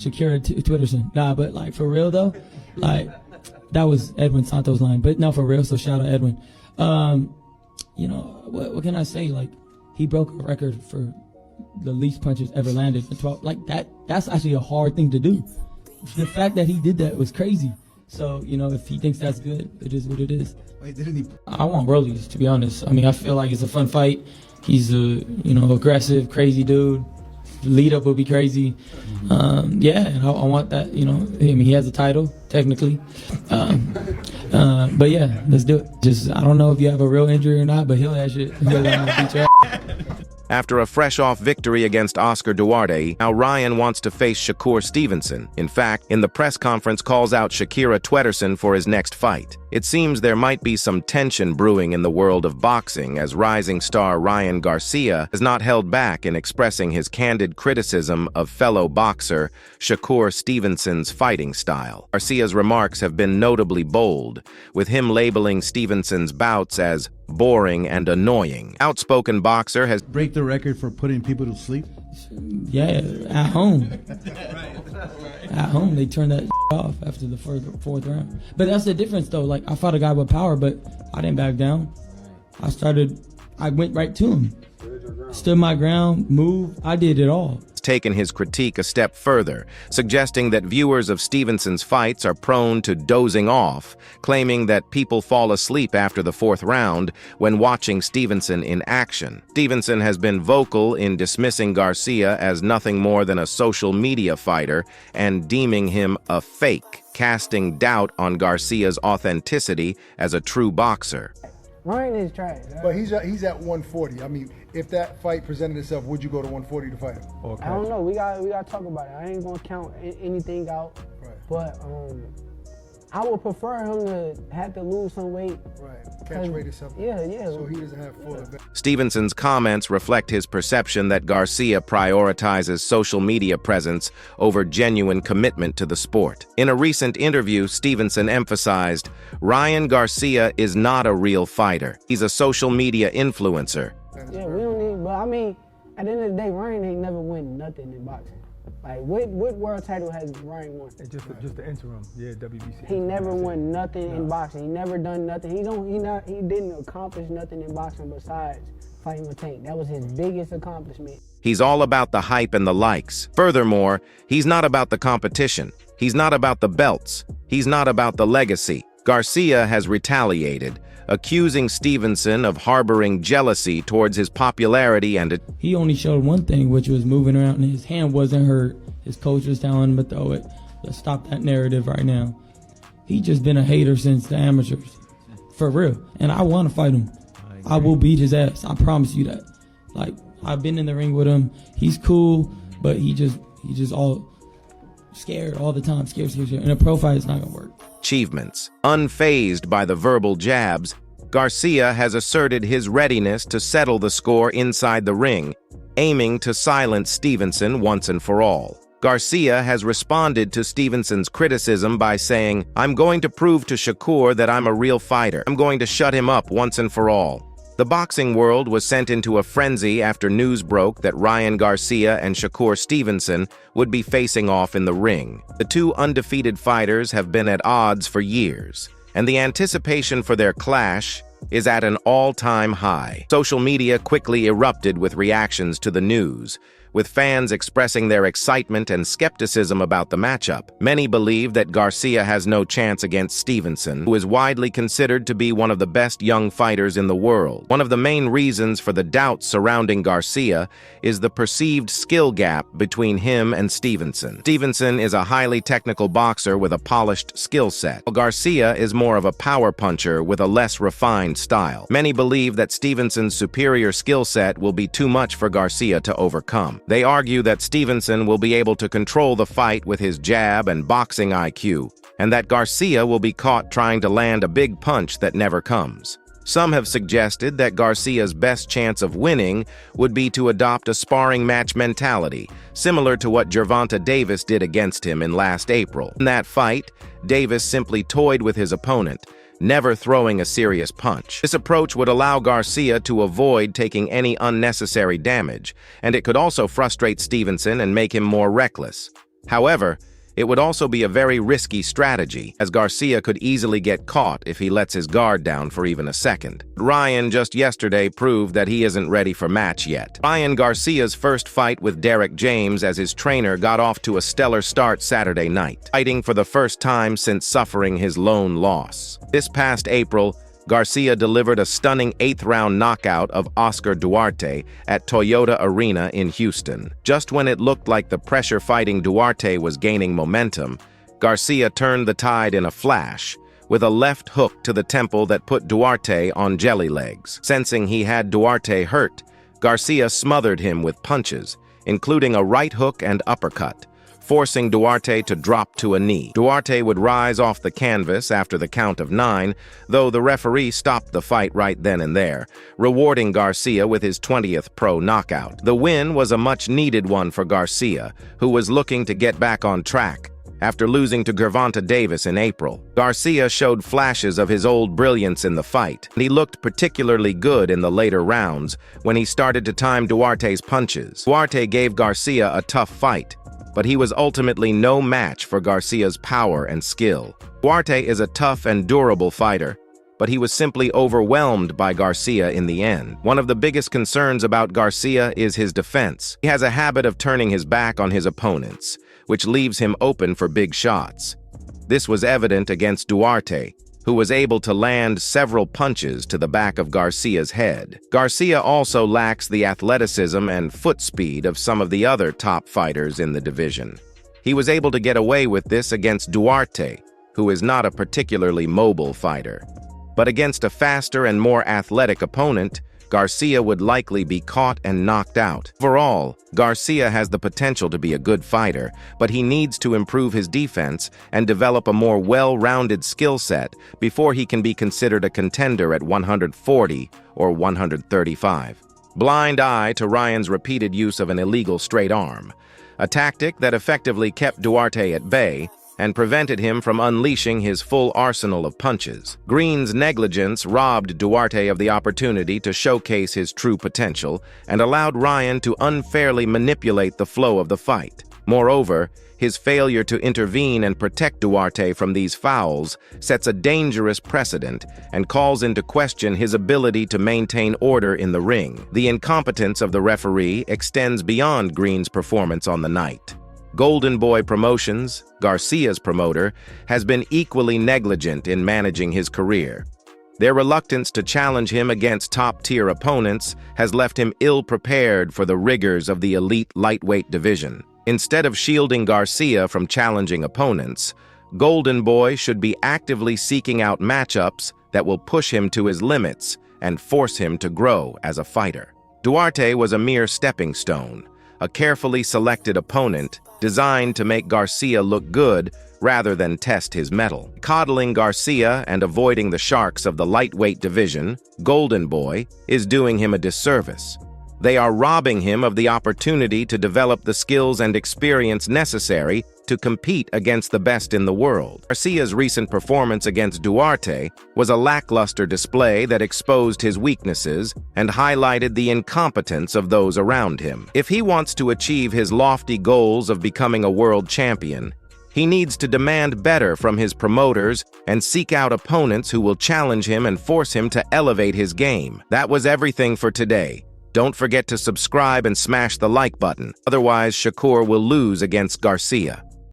SHAKUR Stevenson. Nah, but like for real though, like that was Edwin Santos' line. But no, for real. So shout out Edwin. You know what can I say? Like he broke a record for the least punches ever landed in 12. Like that's actually a hard thing to do. The fact that he did that was crazy. So you know if he thinks that's good, it is what it is. Wait, didn't he? I want rollies, to be honest. I mean, I feel like it's a fun fight. He's a aggressive, crazy dude. Lead up would be crazy. Yeah, and I want that. You know, I mean, he has a title technically. But yeah, let's do it. Just I don't know if you have a real injury or not, but he'll that shit. He'll beat your ass. After a fresh-off victory against Oscar Duarte, now Ryan wants to face SHAKUR Stevenson. In fact, in the press conference calls out SHAKUR Stevenson for his next fight. It seems there might be some tension brewing in the world of boxing as rising star Ryan Garcia has not held back in expressing his candid criticism of fellow boxer SHAKUR Stevenson's fighting style. Garcia's remarks have been notably bold, with him labeling Stevenson's bouts as boring and annoying. Outspoken boxer has Break the record for putting people to sleep? Yeah, at home. At home, they turned that off after the fourth round. But that's the difference, though. Like, I fought a guy with power, but I didn't back down. I went right to him. Stood my ground, moved. I did it all. taken his critique a step further, suggesting that viewers of Stevenson's fights are prone to dozing off, claiming that people fall asleep after the fourth round when watching Stevenson in action. Stevenson has been vocal in dismissing Garcia as nothing more than a social media fighter and deeming him a fake, casting doubt on Garcia's authenticity as a true boxer. Ryan is trash. But he's at 140. I mean, if that fight presented itself, would you go to 140 to fight him? I don't know. We got to talk about it. I ain't gonna count anything out. Right. But I would prefer him to have to lose some weight. Right. Catch weight or something. Yeah. So he doesn't have full advantage. Stevenson's comments reflect his perception that Garcia prioritizes social media presence over genuine commitment to the sport. In a recent interview, Stevenson emphasized, "Ryan Garcia is not a real fighter. He's a social media influencer." Yeah, we don't need, but I mean, at the end of the day, Ryan ain't never win nothing in boxing. Like, what world title has Ryan won? It's just the interim, yeah, WBC. He never won nothing in boxing. He never done nothing. He didn't accomplish nothing in boxing besides fighting with Tank. That was his biggest accomplishment. He's all about the hype and the likes. Furthermore, he's not about the competition. He's not about the belts. He's not about the legacy. Garcia has retaliated, accusing Stevenson of harboring jealousy towards his popularity and He only showed one thing, which was moving around, and his hand wasn't hurt. His coach was telling him to throw it. Let's stop that narrative right now. He just been a hater since the amateurs, for real. And I want to fight him. I will beat his ass. I promise you that. Like, I've been in the ring with him. He's cool, but he just all scared all the time. Scared. In a pro fight, it's not gonna work. achievements. Unfazed by the verbal jabs, Garcia has asserted his readiness to settle the score inside the ring, aiming to silence Stevenson once and for all. Garcia has responded to Stevenson's criticism by saying, "I'm going to prove to SHAKUR that I'm a real fighter. I'm going to shut him up once and for all." The boxing world was sent into a frenzy after news broke that Ryan Garcia and SHAKUR Stevenson would be facing off in the ring. The two undefeated fighters have been at odds for years, and the anticipation for their clash is at an all-time high. Social media quickly erupted with reactions to the news, with fans expressing their excitement and skepticism about the matchup. Many believe that Garcia has no chance against Stevenson, who is widely considered to be one of the best young fighters in the world. One of the main reasons for the doubts surrounding Garcia is the perceived skill gap between him and Stevenson. Stevenson is a highly technical boxer with a polished skill set, while Garcia is more of a power puncher with a less refined style. Many believe that Stevenson's superior skill set will be too much for Garcia to overcome. They argue that Stevenson will be able to control the fight with his jab and boxing IQ, and that Garcia will be caught trying to land a big punch that never comes. Some have suggested that Garcia's best chance of winning would be to adopt a sparring match mentality, similar to what Gervonta Davis did against him in last April. In that fight, Davis simply toyed with his opponent, never throwing a serious punch. This approach would allow Garcia to avoid taking any unnecessary damage, and it could also frustrate Stevenson and make him more reckless. However, it would also be a very risky strategy, as Garcia could easily get caught if he lets his guard down for even a second. Ryan just yesterday proved that he isn't ready for match yet. Ryan Garcia's first fight with Derek James as his trainer got off to a stellar start Saturday night, fighting for the first time since suffering his lone loss. This past April, Garcia delivered a stunning 8th-round knockout of Oscar Duarte at Toyota Arena in Houston. Just when it looked like the pressure-fighting Duarte was gaining momentum, Garcia turned the tide in a flash, with a left hook to the temple that put Duarte on jelly legs. Sensing he had Duarte hurt, Garcia smothered him with punches, including a right hook and uppercut, forcing Duarte to drop to a knee. Duarte would rise off the canvas after the count of 9, though the referee stopped the fight right then and there, rewarding Garcia with his 20th pro knockout. The win was a much-needed one for Garcia, who was looking to get back on track after losing to Gervonta Davis in April. Garcia showed flashes of his old brilliance in the fight, and he looked particularly good in the later rounds when he started to time Duarte's punches. Duarte gave Garcia a tough fight, but he was ultimately no match for Garcia's power and skill. Duarte is a tough and durable fighter, but he was simply overwhelmed by Garcia in the end. One of the biggest concerns about Garcia is his defense. He has a habit of turning his back on his opponents, which leaves him open for big shots. This was evident against Duarte, who was able to land several punches to the back of Garcia's head. Garcia also lacks the athleticism and foot speed of some of the other top fighters in the division. He was able to get away with this against Duarte, who is not a particularly mobile fighter. But against a faster and more athletic opponent, Garcia would likely be caught and knocked out. Overall, Garcia has the potential to be a good fighter, but he needs to improve his defense and develop a more well-rounded skill set before he can be considered a contender at 140 or 135. Blind eye to Ryan's repeated use of an illegal straight arm, a tactic that effectively kept Duarte at bay and prevented him from unleashing his full arsenal of punches. Green's negligence robbed Duarte of the opportunity to showcase his true potential and allowed Ryan to unfairly manipulate the flow of the fight. Moreover, his failure to intervene and protect Duarte from these fouls sets a dangerous precedent and calls into question his ability to maintain order in the ring. The incompetence of the referee extends beyond Green's performance on the night. Golden Boy Promotions, Garcia's promoter, has been equally negligent in managing his career. Their reluctance to challenge him against top-tier opponents has left him ill-prepared for the rigors of the elite lightweight division. Instead of shielding Garcia from challenging opponents, Golden Boy should be actively seeking out matchups that will push him to his limits and force him to grow as a fighter. Duarte was a mere stepping stone, a carefully selected opponent designed to make Garcia look good rather than test his mettle. Coddling Garcia and avoiding the sharks of the lightweight division, Golden Boy is doing him a disservice. They are robbing him of the opportunity to develop the skills and experience necessary to compete against the best in the world. Garcia's recent performance against Duarte was a lackluster display that exposed his weaknesses and highlighted the incompetence of those around him. If he wants to achieve his lofty goals of becoming a world champion, he needs to demand better from his promoters and seek out opponents who will challenge him and force him to elevate his game. That was everything for today. Don't forget to subscribe and smash the like button, otherwise Shakur will lose against Garcia.